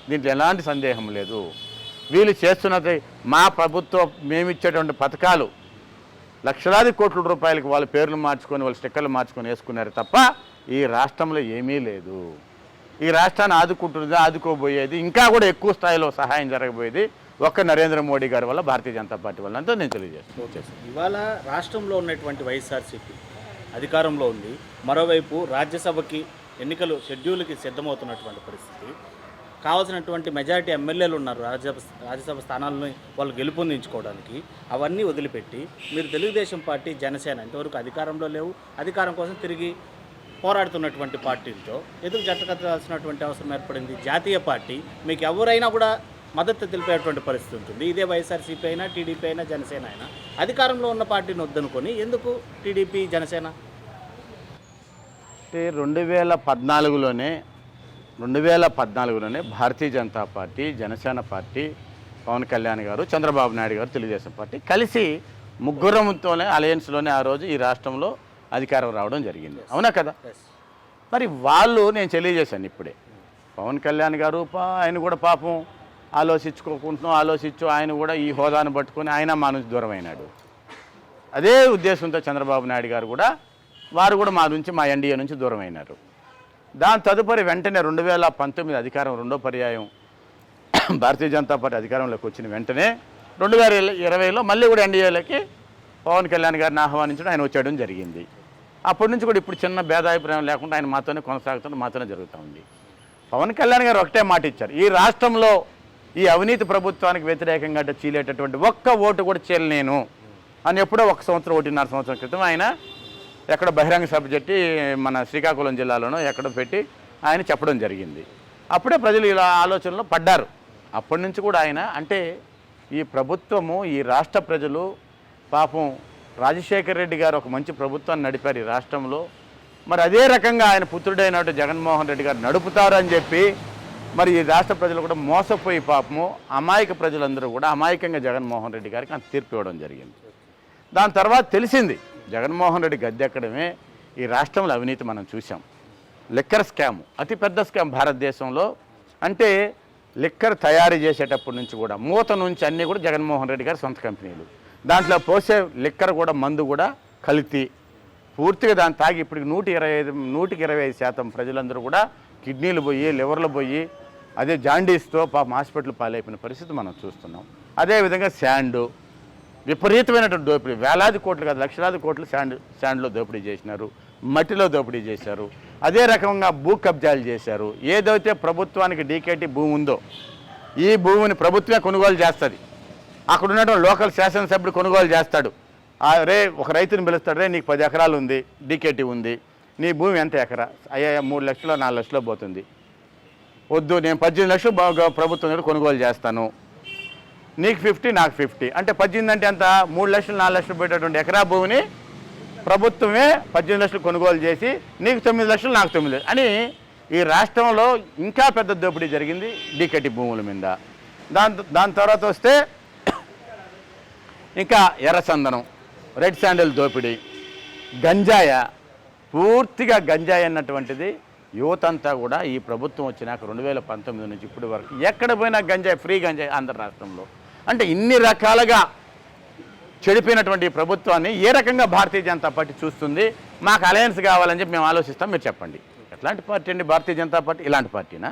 దీంట్లో ఎలాంటి సందేహం లేదు. వీళ్ళు చేస్తున్నది మా ప్రభుత్వం మేమిచ్చేటువంటి పథకాలు లక్షలాది కోట్ల రూపాయలకి వాళ్ళ పేర్లు మార్చుకొని వాళ్ళ స్టిక్కర్లు మార్చుకొని వేసుకున్నారు తప్ప ఈ రాష్ట్రంలో ఏమీ లేదు. ఈ రాష్ట్రాన్ని ఆదుకుంటున్నది, ఆదుకోబోయేది, ఇంకా కూడా ఎక్కువ స్థాయిలో సహాయం జరగబోయేది ఒక్క నరేంద్ర మోడీ గారి వల్ల, భారతీయ జనతా పార్టీ వల్ల అంతా నేను తెలియజేస్తాను. ఇవాళ రాష్ట్రంలో ఉన్నటువంటి వైఎస్ఆర్సీపీ అధికారంలో ఉంది. మరోవైపు రాజ్యసభకి ఎన్నికలు షెడ్యూల్కి సిద్ధమవుతున్నటువంటి పరిస్థితి. కావాల్సినటువంటి మెజారిటీ ఎమ్మెల్యేలు ఉన్నారు రాజ్యసభ స్థానాలను వాళ్ళు గెలుపొందించుకోవడానికి. అవన్నీ వదిలిపెట్టి మీరు తెలుగుదేశం పార్టీ, జనసేన ఇంతవరకు అధికారంలో లేవు, అధికారం కోసం తిరిగి పోరాడుతున్నటువంటి పార్టీలతో ఎందుకు జట్టకట్టాల్సినటువంటి అవసరం ఏర్పడింది? జాతీయ పార్టీ మీకు ఎవరైనా కూడా మద్దతు తెలిపేటువంటి పరిస్థితి ఉంటుంది. ఇదే వైఎస్ఆర్సీపీ అయినా, టీడీపీ అయినా, జనసేన అయినా అధికారంలో ఉన్న పార్టీని వద్దనుకొని ఎందుకు టీడీపీ, జనసేన? అంటే 2014లోనే భారతీయ జనతా పార్టీ, జనసేన పార్టీ, పవన్ కళ్యాణ్ గారు, చంద్రబాబు నాయుడు గారు, తెలుగుదేశం పార్టీ కలిసి ముగ్గురంతోనే అలయన్స్లోనే ఆ రోజు ఈ రాష్ట్రంలో అధికారం రావడం జరిగింది. అవునా కదా? మరి వాళ్ళు నేను తెలియజేశాను ఇప్పుడే, పవన్ కళ్యాణ్ గారు ఆయన కూడా పాపం ఆలోచించు ఆయన కూడా ఈ హోదాను పట్టుకొని ఆయన మా నుంచి దూరం అయినాడు. అదే ఉద్దేశంతో చంద్రబాబు నాయుడు గారు కూడా వారు కూడా మా ఎన్డీఏ నుంచి దూరం అయినారు. దాని తదుపరి వెంటనే 2019 అధికారం రెండో పర్యాయం భారతీయ జనతా పార్టీ అధికారంలోకి వచ్చిన వెంటనే 2020లో మళ్ళీ కూడా ఎన్డీఏలోకి పవన్ కళ్యాణ్ గారిని ఆహ్వానించడం, ఆయన వచ్చేయడం జరిగింది. అప్పటి నుంచి కూడా ఇప్పుడు చిన్న భేదాభిప్రాయం లేకుండా ఆయన మాతోనే కొనసాగుతుంది, మాతోనే జరుగుతూ ఉంది. పవన్ కళ్యాణ్ గారు ఒకటే మాట ఇచ్చారు, ఈ రాష్ట్రంలో ఈ అవినీతి ప్రభుత్వానికి వ్యతిరేకంగా చీలేటటువంటి ఒక్క ఓటు కూడా చీలనేను అని ఎప్పుడో 1 సంవత్సరం, 1.5 సంవత్సరం క్రితం ఆయన ఎక్కడ బహిరంగ సభ పెట్టి మన శ్రీకాకుళం జిల్లాలోనో ఎక్కడో పెట్టి ఆయన చెప్పడం జరిగింది. అప్పుడే ప్రజలు ఇలా ఆలోచనలో పడ్డారు. అప్పటి నుంచి కూడా ఆయన అంటే ఈ ప్రభుత్వము, ఈ రాష్ట్ర ప్రజలు పాపం రాజశేఖర్ రెడ్డి గారు ఒక మంచి ప్రభుత్వాన్ని నడిపారు ఈ రాష్ట్రంలో. మరి అదే రకంగా ఆయన పుత్రుడైనట్టు జగన్మోహన్ రెడ్డి గారు నడుపుతారు అని చెప్పి మరి ఈ రాష్ట్ర ప్రజలు కూడా మోసపోయి పాపము అమాయక ప్రజలందరూ కూడా అమాయకంగా జగన్మోహన్ రెడ్డి గారికి అంత తీర్పు ఇవ్వడం జరిగింది. దాని తర్వాత తెలిసింది జగన్మోహన్ రెడ్డి గద్దెక్కడమే ఈ రాష్ట్రంలో అవినీతి మనం చూసాం. లిక్కర్ స్కామ్ అతిపెద్ద స్కామ్ భారతదేశంలో. అంటే లిక్కర్ తయారు చేసేటప్పటి నుంచి కూడా మూత నుంచి అన్నీ కూడా జగన్మోహన్ రెడ్డి గారి సొంత కంపెనీలు. దాంట్లో పోసే లిక్కర్ కూడా మందు కూడా కల్తీ. పూర్తిగా దాన్ని తాగి ఇప్పటికి 125% ప్రజలందరూ కూడా కిడ్నీలు పోయి, లివర్లు పోయి, అదే జాండీస్తో పాపం హాస్పిటల్ పాలైపోయిన పరిస్థితి మనం చూస్తున్నాం. అదేవిధంగా శాండు విపరీతమైనటువంటి దోపిడీ, వేలాది కోట్లు కాదు లక్షలాది కోట్లు శాండ్లో దోపిడీ చేసినారు, మట్టిలో దోపిడీ చేశారు. అదే రకంగా భూ కబ్జాలు చేశారు. ఏదైతే ప్రభుత్వానికి డీకేటీ భూమి ఉందో ఈ భూమిని ప్రభుత్వమే కొనుగోలు చేస్తుంది. అక్కడ ఉన్నటువంటి లోకల్ శాసనసభ్యుడు కొనుగోలు చేస్తాడు. రే ఒక రైతుని పిలుస్తాడు, రే నీకు 10 ఎకరాలు ఉంది, డీకేటీ ఉంది, నీ భూమి ఎంత ఎకరా? అయ్యా 3 లక్షలు 4 లక్షలు పోతుంది, వద్దు నేను 18 లక్షలు ప్రభుత్వం కొనుగోలు చేస్తాను, నీకు 50 నాకు 50 అంటే 18 అంటే ఎంత? 3 లక్షలు 4 లక్షలు పెట్టేటువంటి ఎకరా భూమిని ప్రభుత్వమే 18 లక్షలు కొనుగోలు చేసి నీకు 9 లక్షలు నాకు 9 లక్షలు అని ఈ రాష్ట్రంలో ఇంకా పెద్ద దోపిడీ జరిగింది డీకేటీ భూముల మీద. దాని తర్వాత వస్తే ఇంకా ఎర్రచందనం, రెడ్ శాండిల్ దోపిడీ, గంజాయ, పూర్తిగా గంజాయి అన్నటువంటిది యువత అంతా కూడా ఈ ప్రభుత్వం వచ్చినాక 2019 నుంచి ఇప్పటి వరకు ఎక్కడ పోయినా గంజాయి, ఫ్రీ గంజాయి ఆంధ్ర రాష్ట్రంలో. అంటే ఇన్ని రకాలుగా చెడిపోయినటువంటి ప్రభుత్వాన్ని ఏ రకంగా భారతీయ జనతా పార్టీ చూస్తుంది? మాకు అలయన్స్ కావాలని చెప్పి మేము ఆలోచిస్తాం, మీరు చెప్పండి. ఎట్లాంటి పార్టీ అండి భారతీయ జనతా పార్టీ? ఇలాంటి పార్టీనా?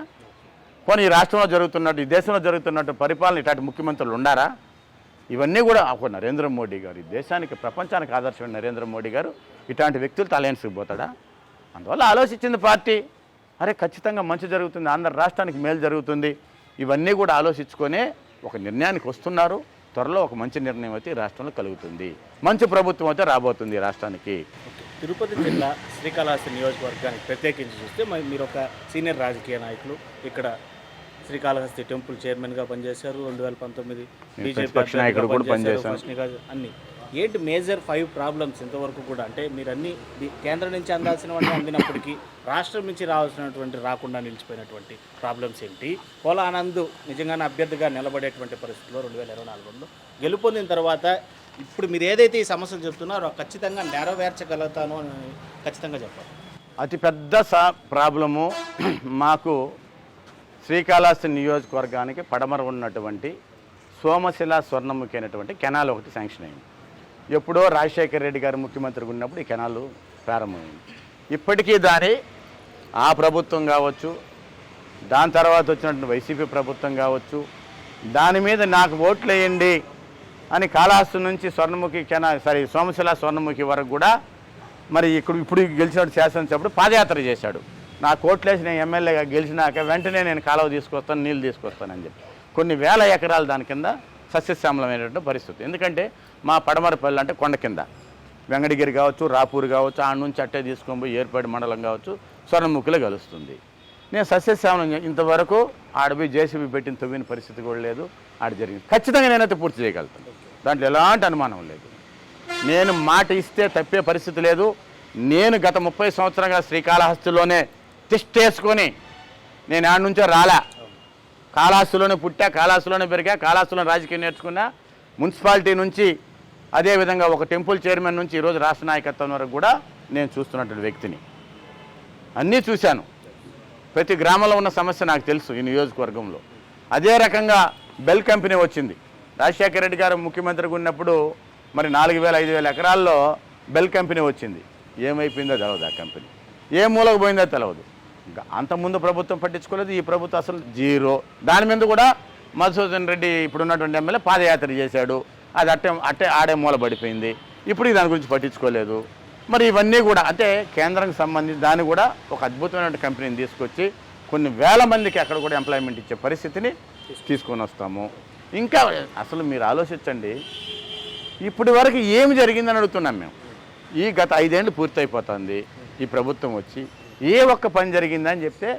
పోనీ ఈ రాష్ట్రంలో జరుగుతున్నట్టు, ఈ దేశంలో జరుగుతున్నట్టు పరిపాలన ఇట్లాంటి ముఖ్యమంత్రులు ఉండారా? ఇవన్నీ కూడా ఒక నరేంద్ర మోడీ గారు, ఈ దేశానికి ప్రపంచానికి ఆదర్శమైన నరేంద్ర మోడీ గారు ఇట్లాంటి వ్యక్తులతో అలయన్స్కి పోతాడా? అందువల్ల ఆలోచించింది పార్టీ, అరే ఖచ్చితంగా మంచి జరుగుతుంది, ఆంధ్ర రాష్ట్రానికి మేలు జరుగుతుంది, ఇవన్నీ కూడా ఆలోచించుకొనే ఒక నిర్ణయానికి వస్తున్నారు. త్వరలో ఒక మంచి నిర్ణయం అయితే ఈ రాష్ట్రంలో కలుగుతుంది, మంచి ప్రభుత్వం అయితే రాబోతుంది ఈ రాష్ట్రానికి. తిరుపతి జిల్లా శ్రీకాళహస్తి నియోజకవర్గానికి ప్రత్యేకించి చూస్తే మీరు ఒక సీనియర్ రాజకీయ నాయకులు, ఇక్కడ శ్రీకాళహస్తి టెంపుల్ చైర్మన్గా పనిచేశారు, 2019 బీజేపీ నాయకుడు కూడా పనిచేశారు, అన్ని. ఏంటి మేజర్ 5 ప్రాబ్లమ్స్ ఇంతవరకు కూడా? అంటే మీరు అన్ని కేంద్రం నుంచి అందాల్సినవన్నీ అందినప్పటికీ రాష్ట్రం నుంచి రావాల్సినటువంటి రాకుండా నిలిచిపోయినటువంటి ప్రాబ్లమ్స్ ఏంటి? పోలా ఆనంద్ నిజంగానే అభ్యర్థిగా నిలబడేటువంటి పరిస్థితుల్లో 2024లో గెలుపొందిన తర్వాత ఇప్పుడు మీరు ఏదైతే ఈ సమస్యలు చెప్తున్నారో ఖచ్చితంగా నెరవేర్చగలుగుతాను అని ఖచ్చితంగా చెప్పాలి. అతిపెద్ద ప్రాబ్లము మాకు శ్రీకాళహస్తి నియోజకవర్గానికి పడమర ఉన్నటువంటి సోమశిల స్వర్ణముఖి అయినటువంటి కెనాల్ ఒకటి శాంక్షన్ అయింది. ఎప్పుడో రాజశేఖర రెడ్డి గారు ముఖ్యమంత్రిగా ఉన్నప్పుడు ఈ కెనాల్ ప్రారంభమైంది. ఇప్పటికీ దాని ఆ ప్రభుత్వం కావచ్చు, దాని తర్వాత వచ్చినటువంటి వైసీపీ ప్రభుత్వం కావచ్చు, దాని మీద నాకు ఓట్లు వేయండి అని కాళహస్తి నుంచి స్వర్ణముఖి సోమశిల స్వర్ణముఖి వరకు కూడా మరి ఇప్పుడు గెలిచినట్టు శాసనసభ్యుడు పాదయాత్ర చేశాడు. నా కోట్లేసి నేను ఎమ్మెల్యేగా గెలిచినాక వెంటనే నేను కాలువ తీసుకొస్తాను, నీళ్ళు తీసుకొస్తానని చెప్పి కొన్ని వేల ఎకరాలు దాని కింద సస్యశ్యామలమైనటువంటి పరిస్థితి. ఎందుకంటే మా పడమరపల్లి అంటే కొండ కింద వెంగడగిరి కావచ్చు, రాపూర్ కావచ్చు, ఆడ నుంచి అట్టే తీసుకొని పోయి ఏర్పాడు మండలం కావచ్చు, స్వర్ణముఖిలో కలుస్తుంది. నేను సస్యశ్యామలం ఇంతవరకు ఆడపోయి జేసీబీ పెట్టిన తవ్విన పరిస్థితి కూడా లేదు. ఆడ జరిగింది. ఖచ్చితంగా నేనైతే పూర్తి చేయగలుగుతాను, దాంట్లో ఎలాంటి అనుమానం లేదు. నేను మాట ఇస్తే తప్పే పరిస్థితి లేదు. నేను గత 30 సంవత్సరంగా శ్రీకాళహస్తిలోనే తిష్టేసుకొని నేను ఆడ నుంచో రాలా, కాళహస్తిలోనే పుట్టా, కాళహస్తిలోనే పెరిగా, కాళహస్తిలోనే రాజకీయం నేర్చుకున్నా. మున్సిపాలిటీ నుంచి అదేవిధంగా ఒక టెంపుల్ చైర్మన్ నుంచి ఈరోజు రాష్ట్ర నాయకత్వం వరకు కూడా నేను చూస్తున్నటువంటి వ్యక్తిని. అన్నీ చూశాను. ప్రతి గ్రామంలో ఉన్న సమస్య నాకు తెలుసు ఈ నియోజకవర్గంలో. అదే రకంగా బెల్ కంపెనీ వచ్చింది. రాజశేఖర రెడ్డి గారు ముఖ్యమంత్రిగా ఉన్నప్పుడు మరి 4,000-5,000 ఎకరాల్లో బెల్ కంపెనీ వచ్చింది. ఏమైపోయిందో తెలియదు. ఆ కంపెనీ ఏ మూలకు పోయిందో తెలియదు. అంతకుముందు ప్రభుత్వం పట్టించుకోలేదు, ఈ ప్రభుత్వం అసలు జీరో. దాని మీద కూడా మధుసూదన్ రెడ్డి ఇప్పుడు ఉన్నటువంటి ఎమ్మెల్యే పాదయాత్ర చేశాడు. అది అట్టే ఆడే మూల పడిపోయింది. ఇప్పుడు దాని గురించి పట్టించుకోలేదు. మరి ఇవన్నీ కూడా అంటే కేంద్రానికి సంబంధించి దాన్ని కూడా ఒక అద్భుతమైన కంపెనీని తీసుకొచ్చి కొన్ని వేల మందికి అక్కడ కూడా ఎంప్లాయ్మెంట్ ఇచ్చే పరిస్థితిని తీసుకొని వస్తాము. ఇంకా అసలు మీరు ఆలోచించండి, ఇప్పటి వరకు ఏమి జరిగిందని అడుగుతున్నాం మేము. ఈ గత 5 ఏళ్ళు పూర్తయిపోతుంది ఈ ప్రభుత్వం వచ్చి. ఏ ఒక్క పని జరిగిందని చెప్తే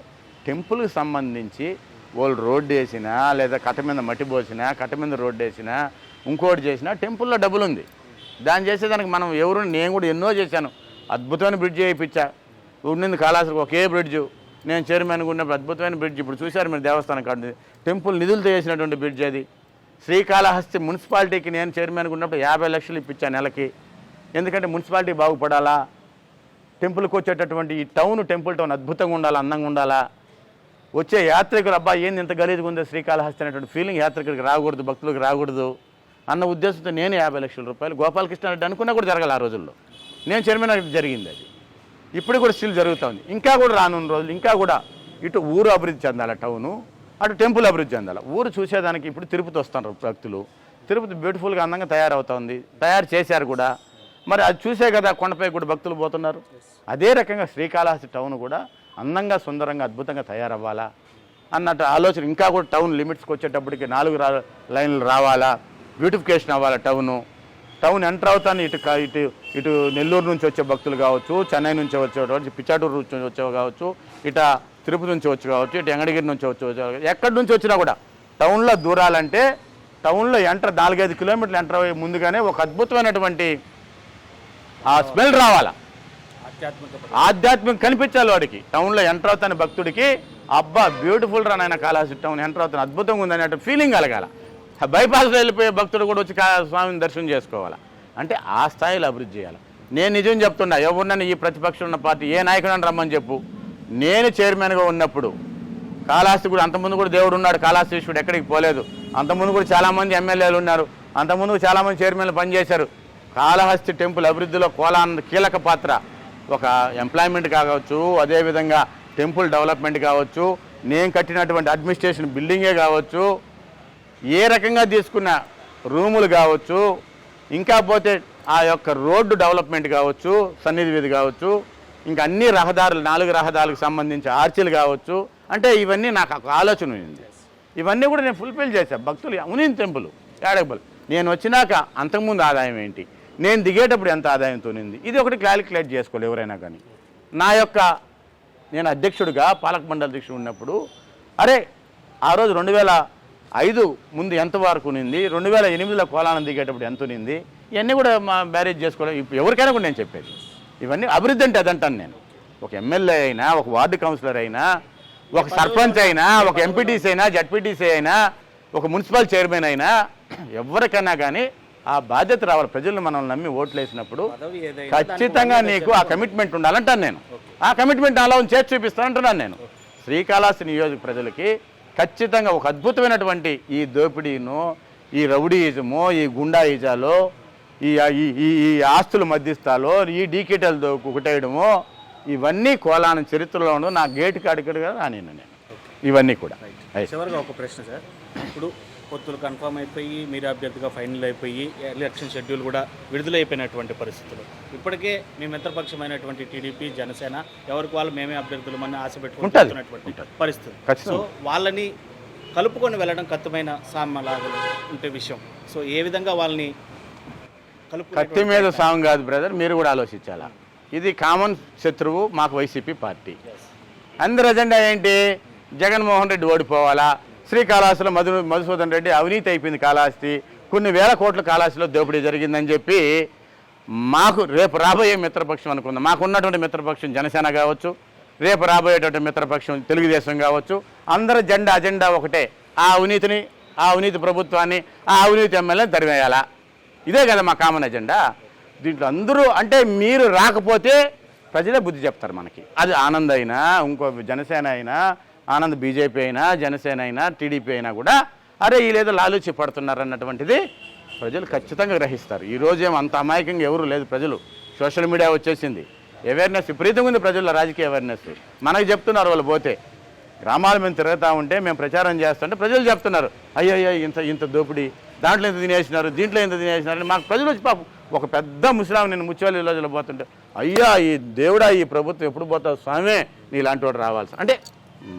టెంపుల్కి సంబంధించి వాళ్ళు రోడ్డు వేసినా లేదా కట్ట మీద మట్టి పోసినా, కట్ట మీద రోడ్డు వేసినా, ఇంకోటి చేసినా టెంపుల్లో డబ్బులు ఉంది. దాన్ని చేసేదానికి మనం నేను కూడా ఎన్నో చేశాను. అద్భుతమైన బ్రిడ్జ్ వేయించా. ఉండింది కాళహస్తికి ఒకే బ్రిడ్జు. నేను చైర్మన్గా ఉన్నప్పుడు అద్భుతమైన బ్రిడ్జ్. ఇప్పుడు చూశారు మీరు దేవస్థానం కాదు, టెంపుల్ నిధులతో చేసినటువంటి బ్రిడ్జ్ అది. శ్రీకాళహస్తి మున్సిపాలిటీకి నేను చైర్మన్గా ఉన్నప్పుడు 50 లక్షలు ఇప్పించాను నెలకి. ఎందుకంటే మున్సిపాలిటీ బాగుపడాలా, టెంపుల్కి వచ్చేటటువంటి ఈ టెంపుల్ టౌన్ అద్భుతంగా ఉండాలా, అందంగా ఉండాలా. వచ్చే యాత్రికులు అబ్బా ఏంది ఇంత గలీజ్గా ఉందో శ్రీకాళహస్తి అనేటువంటి ఫీలింగ్ యాత్రికులకు రాకూడదు, భక్తులకు రాకూడదు అన్న ఉద్దేశంతో నేను 50 లక్షల రూపాయలు గోపాలకృష్ణ రెడ్డి అనుకున్నా కూడా జరగాలి. ఆ రోజుల్లో నేను చైర్మన్ జరిగింది అది. ఇప్పుడు కూడా స్టిల్ జరుగుతుంది. ఇంకా కూడా రానున్న రోజులు ఇంకా కూడా ఇటు ఊరు అభివృద్ధి చెందాలి, టౌను అటు టెంపుల్ అభివృద్ధి చెందాలి. ఊరు చూసేదానికి ఇప్పుడు తిరుపతి వస్తున్నారు భక్తులు. తిరుపతి బ్యూటిఫుల్గా అందంగా తయారవుతుంది, తయారు చేశారు కూడా. మరి అది చూసే కదా కొండపై కూడా భక్తులు పోతున్నారు. అదే రకంగా శ్రీకాళహస్తి టౌన్ కూడా అందంగా, సుందరంగా, అద్భుతంగా తయారవ్వాలా అన్నట్టు ఆలోచన. ఇంకా కూడా టౌన్ లిమిట్స్కి వచ్చేటప్పటికి 4 లైన్లు రావాలా, బ్యూటిఫికేషన్ అవ్వాలి. టౌన్ ఎంటర్ అవుతాను ఇటు నెల్లూరు నుంచి వచ్చే భక్తులు కావచ్చు, చెన్నై నుంచి వచ్చే పిచ్చాటూరు నుంచి వచ్చే కావచ్చు, ఇటు తిరుపతి నుంచి వచ్చి కావచ్చు, ఇటు ఎంగడగిరి నుంచి వచ్చి ఎక్కడి నుంచి వచ్చినా కూడా టౌన్లో దూరాలంటే టౌన్లో 4-5 కిలోమీటర్లు ఎంటర్ అయ్యే ముందుగానే ఒక అద్భుతమైనటువంటి ఆ స్మెల్ రావాలా, ఆధ్యాత్మికం కనిపించాలి వాడికి. టౌన్లో ఎంటర్ అవుతాను భక్తుడికి అబ్బా బ్యూటిఫుల్ రా నాయన కాళహస్తి టౌన్ ఎంటర్ అవుతాను, అద్భుతంగా ఉందనే ఫీలింగ్ కలగాల. బైపాస్లో వెళ్ళిపోయే భక్తుడు కూడా వచ్చి స్వామిని దర్శనం చేసుకోవాలా. అంటే ఆ స్థాయిలో అభివృద్ధి చేయాలి. నేను నిజం చెప్తున్నా, ఎవరినైనా ఈ ప్రతిపక్షం ఉన్న పార్టీ ఏ నాయకుడని రమ్మని చెప్పు. నేను చైర్మన్గా ఉన్నప్పుడు కాళహస్తి కూడా అంతకుముందు కూడా దేవుడు ఉన్నాడు, కాళహస్తి విశ్వడు ఎక్కడికి పోలేదు. అంతకుముందు కూడా చాలామంది ఎమ్మెల్యేలు ఉన్నారు, అంతకుముందు చాలామంది చైర్మన్లు పనిచేశారు. కాళహస్తి టెంపుల్ అభివృద్ధిలో కోలానంద కీలక పాత్ర. ఒక ఎంప్లాయ్మెంట్ కావచ్చు, అదేవిధంగా టెంపుల్ డెవలప్మెంట్ కావచ్చు, నేను కట్టినటువంటి అడ్మినిస్ట్రేషన్ బిల్డింగే కావచ్చు, ఏ రకంగా తీసుకున్న రూములు కావచ్చు, ఇంకా పోతే ఆ యొక్క రోడ్డు డెవలప్మెంట్ కావచ్చు, సన్నిధి వీధి కావచ్చు, ఇంకా అన్ని రహదారులు 4 రహదారులకు సంబంధించి ఆర్చీలు కావచ్చు. అంటే ఇవన్నీ నాకు ఒక ఆలోచన ఉంది. ఇవన్నీ కూడా నేను ఫుల్ఫిల్ చేశాను. భక్తులు ఉనింది టెంపుల్ యాడబుల్. నేను వచ్చినాక అంతకుముందు ఆదాయం ఏంటి, నేను దిగేటప్పుడు ఎంత ఆదాయంతో ఉంది, ఇది ఒకటి క్యాలిక్యులేట్ చేసుకోవాలి ఎవరైనా కానీ. నేను అధ్యక్షుడిగా పాలక మండలి అధ్యక్షుడు ఉన్నప్పుడు ఆ రోజు 2005 ముందు ఎంత వరకు ఉంది, 2008లో కోలానం దిగేటప్పుడు ఎంత ఉంది, ఇవన్నీ కూడా మా బ్యారేజ్ చేసుకోవడం ఇప్పుడు ఎవరికైనా కూడా నేను చెప్పేది. ఇవన్నీ అభివృద్ధి అంటే అదంటాను నేను. ఒక ఎమ్మెల్యే అయినా, ఒక వార్డు కౌన్సిలర్ అయినా, ఒక సర్పంచ్ అయినా, ఒక ఎంపీటీసీ అయినా, జడ్పీటీసీ అయినా, ఒక మున్సిపల్ చైర్మన్ అయినా, ఎవరికైనా కానీ ఆ బాధ్యత రావాలి. ప్రజలు మనల్ని నమ్మి ఓట్లు వేసినప్పుడు ఖచ్చితంగా నీకు ఆ కమిట్మెంట్ ఉండాలంటాను నేను. ఆ కమిట్మెంట్ అలా చేసి చూపిస్తాను అంటున్నాను నేను. శ్రీకాళహస్తి నియోజక ప్రజలకి ఖచ్చితంగా ఒక అద్భుతమైనటువంటి ఈ దోపిడీను, ఈ రౌడీయిజము, ఈ గుండాయిజాలో, ఈ ఈ ఈ ఆస్తుల మధ్యస్థాలో, ఈ డీకేటలు కుటేయడము, ఇవన్నీ కోలాన చరిత్రలో నా గేటు కాడికడుగా రానిను నేను ఇవన్నీ కూడా. చివరిగా ఒక ప్రశ్న సార్, ఇప్పుడు పొత్తులు కన్ఫర్మ్ అయిపోయి మీరు అభ్యర్థిగా ఫైనల్ అయిపోయి ఎలక్షన్ షెడ్యూల్ కూడా విడుదలైపోయినటువంటి పరిస్థితులు, ఇప్పటికే మీ మిత్రపక్షమైనటువంటి టీడీపీ, జనసేన ఎవరికి వాళ్ళు మేమే అభ్యర్థులమని ఆశ పెట్టుకుంటున్నటువంటి పరిస్థితి. సో వాళ్ళని కలుపుకొని వెళ్ళడం కత్తిమైన సామలాగా ఉంటే విషయం. సో ఏ విధంగా వాళ్ళని కత్తి మీద సాంగ్ కాదు బ్రదర్, మీరు కూడా ఆలోచించాలా. ఇది కామన్ శత్రువు మాకు వైసీపీ పార్టీ. అందరి అజెండా ఏంటి? జగన్మోహన్ రెడ్డి ఓడిపోవాలా, శ్రీకాళహస్తిలో మధుసూదన్ రెడ్డి అవినీతి అయిపోయింది, కాళహస్తి కొన్ని వేల కోట్ల కాళహస్తిలో దోపిడీ జరిగిందని చెప్పి మాకు రేపు రాబోయే మిత్రపక్షం అనుకుందాం, మాకున్నటువంటి మిత్రపక్షం జనసేన కావచ్చు, రేపు రాబోయేటువంటి మిత్రపక్షం తెలుగుదేశం కావచ్చు, అందరి అజెండా ఒకటే, ఆ అవినీతి ప్రభుత్వాన్ని, ఆ అవినీతి ఎమ్మెల్యేని తరివేయాలా. ఇదే కదా మా కామన్ ఎజెండా. దీంట్లో అందరూ అంటే మీరు రాకపోతే ప్రజలే బుద్ధి చెప్తారు మనకి. అది ఆనంద్ అయినా, ఇంకో జనసేన అయినా, ఆనంద్ బీజేపీ అయినా, జనసేన అయినా, టీడీపీ అయినా కూడా అరే వీళ్ళేదో లాలూచి పడుతున్నారు అన్నటువంటిది ప్రజలు ఖచ్చితంగా గ్రహిస్తారు. ఈరోజు ఏం అంత అమాయకంగా ఎవరు లేదు. ప్రజలు సోషల్ మీడియా వచ్చేసింది, అవేర్నెస్ విపరీతంగా ఉంది ప్రజల్లో, రాజకీయ అవేర్నెస్. మనకు చెప్తున్నారు వాళ్ళు పోతే, గ్రామాల మీద తిరుగుతూ ఉంటే మేము ప్రచారం చేస్తుంటే ప్రజలు చెప్తున్నారు అయ్యో ఇంత దోపిడీ, దాంట్లో ఎంత తినేసినారు, దీంట్లో ఎంత తినేసినారు. మాకు ప్రజలు వచ్చి పాపం ఒక పెద్ద ముసలాం నేను ముచ్చేవాళ్ళ రోజుల్లో పోతుంటే అయ్యా ఈ దేవుడా ఈ ప్రభుత్వం ఎప్పుడు పోతావు స్వామే నీలాంటి వాడు రావాల్సి అంటే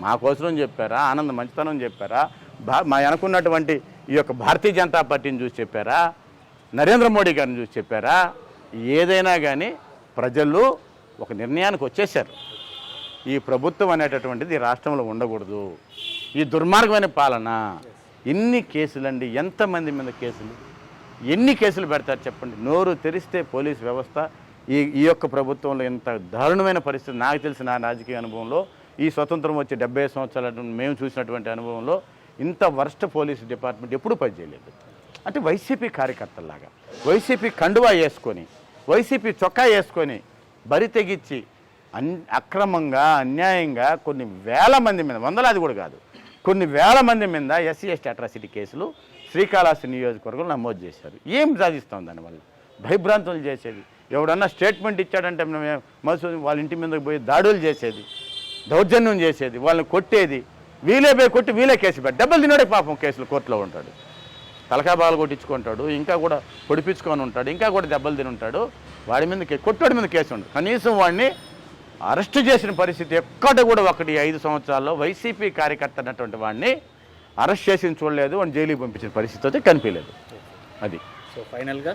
మా కోసం చెప్పారా, ఆనంద మంచితనం చెప్పారా, మా అనుకున్నటువంటి ఈ యొక్క భారతీయ జనతా పార్టీని చూసి చెప్పారా, నరేంద్ర మోడీ గారిని చూసి చెప్పారా, ఏదైనా కానీ ప్రజలు ఒక నిర్ణయానికి వచ్చేసారు. ఈ ప్రభుత్వం అనేటటువంటిది రాష్ట్రంలో ఉండకూడదు, ఈ దుర్మార్గమైన పాలన. ఎన్ని కేసులండి, ఎంతమంది మీద కేసులు, ఎన్ని కేసులు పెడతారు చెప్పండి. నోరు తెరిస్తే పోలీస్ వ్యవస్థ ఈ యొక్క ప్రభుత్వంలో ఎంత దారుణమైన పరిస్థితి నాకు తెలిసిన రాజకీయ అనుభవంలో, ఈ స్వతంత్రం వచ్చి 70 సంవత్సరాలు మేము చూసినటువంటి అనుభవంలో ఇంత వర్స్ట్ పోలీస్ డిపార్ట్మెంట్ ఎప్పుడూ పనిచేయలేదు. అంటే వైసీపీ కార్యకర్తల్లాగా వైసీపీ కండువా వేసుకొని, వైసీపీ చొక్కా వేసుకొని బరి తెగించి అక్రమంగా అన్యాయంగా కొన్ని వేల మంది మీద, వందలాది కూడా కాదు, కొన్ని వేల మంది మీద SC/ST అట్రాసిటీ కేసులు శ్రీకాళహస్తి నియోజకవర్గంలో నమోదు చేశారు. ఏం సాధిస్తాం దానివల్ల? భయభ్రాంతులు చేసేది. ఎవడన్నా స్టేట్మెంట్ ఇచ్చాడంటే వాళ్ళ ఇంటి మీదకి పోయి దాడులు చేసేది, దౌర్జన్యం చేసేది, వాళ్ళని కొట్టేది, వీలే పోయి కొట్టి వీలే కేసు పెట్టి డబ్బులు తిన్నాడే పాపం కేసులు కోర్టులో ఉంటాడు, తలకాయ బాగా కొట్టించుకుంటాడు, ఇంకా కూడా పొడిపించుకొని ఉంటాడు, ఇంకా కూడా దెబ్బలు తిని ఉంటాడు. వాడి మీద కొట్టాడి మీద కేసు ఉండదు. కనీసం వాడిని అరెస్ట్ చేసిన పరిస్థితి ఎక్కడ కూడా 5 సంవత్సరాల్లో వైసీపీ కార్యకర్త అన్నటువంటి వాడిని అరెస్ట్ చేసి చూడలేదు, వాడిని జైలుకి పంపించిన పరిస్థితి అయితే కనిపించలేదు. అది. సో ఫైనల్గా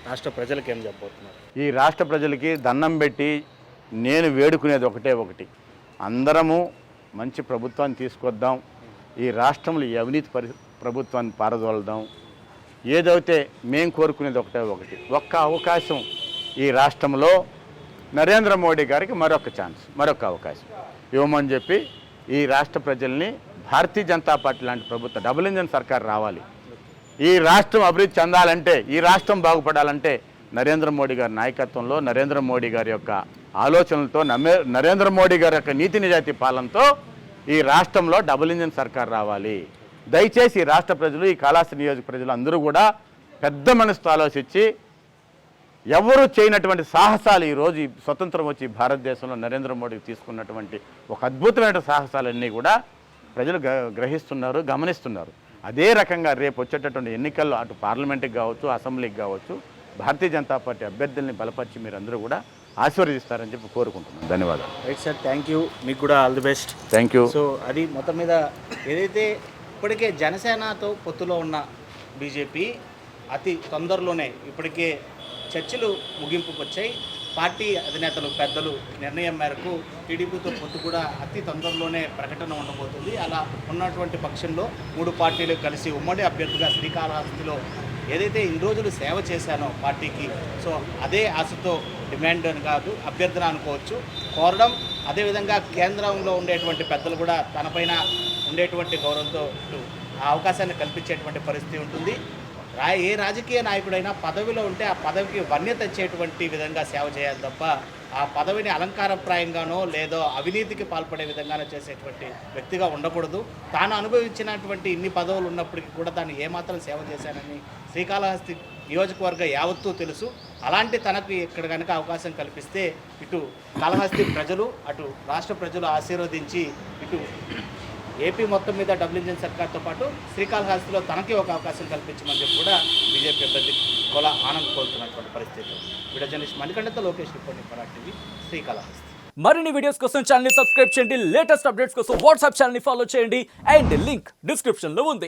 రాష్ట్ర ప్రజలకు ఏం చెప్పబోతున్నారు? ఈ రాష్ట్ర ప్రజలకి దండం పెట్టి నేను వేడుకునేది ఒకటి, అందరము మంచి ప్రభుత్వాన్ని తీసుకొద్దాం, ఈ రాష్ట్రంలో ఈ అవినీతి ప్రభుత్వాన్ని పారదోలదాం. ఏదైతే మేము కోరుకునేది ఒకటి, ఒక్క అవకాశం ఈ రాష్ట్రంలో నరేంద్ర మోడీ గారికి మరొక అవకాశం ఇవ్వమని చెప్పి ఈ రాష్ట్ర ప్రజల్ని భారతీయ జనతా పార్టీ లాంటి ప్రభుత్వం డబుల్ ఇంజన్ సర్కార్ రావాలి. ఈ రాష్ట్రం అభివృద్ధి చెందాలంటే, ఈ రాష్ట్రం బాగుపడాలంటే నరేంద్ర మోడీ గారి నాయకత్వంలో, నరేంద్ర మోడీ గారి యొక్క ఆలోచనలతో, నరేంద్ర మోడీ గారి యొక్క నీతి నిజాయితీ పాలనతో ఈ రాష్ట్రంలో డబుల్ ఇంజన్ సర్కార్ రావాలి. దయచేసి ఈ రాష్ట్ర ప్రజలు, ఈ కాళహస్తి నియోజక ప్రజలు అందరూ కూడా పెద్ద మనసుతో ఆలోచించి ఎవరు చేయనటువంటి సాహసాలు ఈరోజు ఈ స్వతంత్రం వచ్చి భారతదేశంలో నరేంద్ర మోడీ తీసుకున్నటువంటి ఒక అద్భుతమైన సాహసాలన్నీ కూడా ప్రజలు గ్రహిస్తున్నారు, గమనిస్తున్నారు. అదే రకంగా రేపు వచ్చేటటువంటి ఎన్నికల్లో అటు పార్లమెంట్కి కావచ్చు, అసెంబ్లీకి కావచ్చు, భారతీయ జనతా పార్టీ అభ్యర్థుల్ని బలపరిచి మీరందరూ కూడా ఆశీర్వదిస్తారని చెప్పి కోరుకుంటున్నాను. ధన్యవాదాలు. Right sir, thank you. మీకు కూడా all the best. Thank you. So అది మొత్తం మీద ఏదైతే ఇప్పటికే జనసేనతో పొత్తులో ఉన్న బీజేపీ అతి తొందరలోనే ఇప్పటికే చర్చలు ముగింపుకు వచ్చాయి. పార్టీ అధినేతలు పెద్దలు నిర్ణయం మేరకు టీడీపీతో పొత్తు కూడా అతి తొందరలోనే ప్రకటన ఉండబోతుంది. అలా ఉన్నటువంటి పక్షంలో 3 పార్టీలు కలిసి ఉమ్మడి అభ్యర్థిగా శ్రీకాళహస్తిలో ఏదైతే ఇన్ని రోజులు సేవ చేశానో పార్టీకి, సో అదే ఆశతో డిమాండ్ అని కాదు, అభ్యర్థన అనుకోవచ్చు, కోరడం. అదేవిధంగా కేంద్రంలో ఉండేటువంటి పెద్దలు కూడా తనపైన ఉండేటువంటి గౌరవంతో ఆ అవకాశాన్ని కల్పించేటువంటి పరిస్థితి ఉంటుంది. ఏ రాజకీయ నాయకుడైనా పదవిలో ఉంటే ఆ పదవికి వన్యత ఇచ్చేటువంటి విధంగా సేవ చేయాలి తప్ప ఆ పదవిని అలంకారప్రాయంగానో లేదో అవినీతికి పాల్పడే విధంగానో చేసేటువంటి వ్యక్తిగా ఉండకూడదు. తాను అనుభవించినటువంటి ఇన్ని పదవులు ఉన్నప్పటికీ కూడా తాను ఏమాత్రం సేవ చేశానని శ్రీకాళహస్తి నియోజకవర్గ యావత్తూ తెలుసు. అలాంటి తనకు ఇక్కడ కనుక అవకాశం కల్పిస్తే ఇటు కాళహస్తి ప్రజలు అటు రాష్ట్ర ప్రజలు ఆశీర్వదించి ఇటు ఏపీ మొత్తం మీద డబుల్ ఇంజిన్ సర్కార్తో పాటు శ్రీకాళహస్తిలో తనకి ఒక అవకాశం కల్పించమని చెప్పి కూడా బీజేపీ అభ్యర్థి కొల ఆనంద్ కోరుతున్నటువంటి పరిస్థితి. వీడియో జర్నలిస్ట్ మణికంఠతో Lokesh reporting for TV, Srikalahasti. మరిన్ని వీడియోస్ కోసం ఛానల్ ని సబ్స్క్రైబ్ చేయండి. లేటెస్ట్ అప్డేట్స్ కోసం వాట్సాప్ ఛానల్ ని ఫాలో చేయండి. అండ్ లింక్ డిస్క్రిప్షన్ లో ఉంది.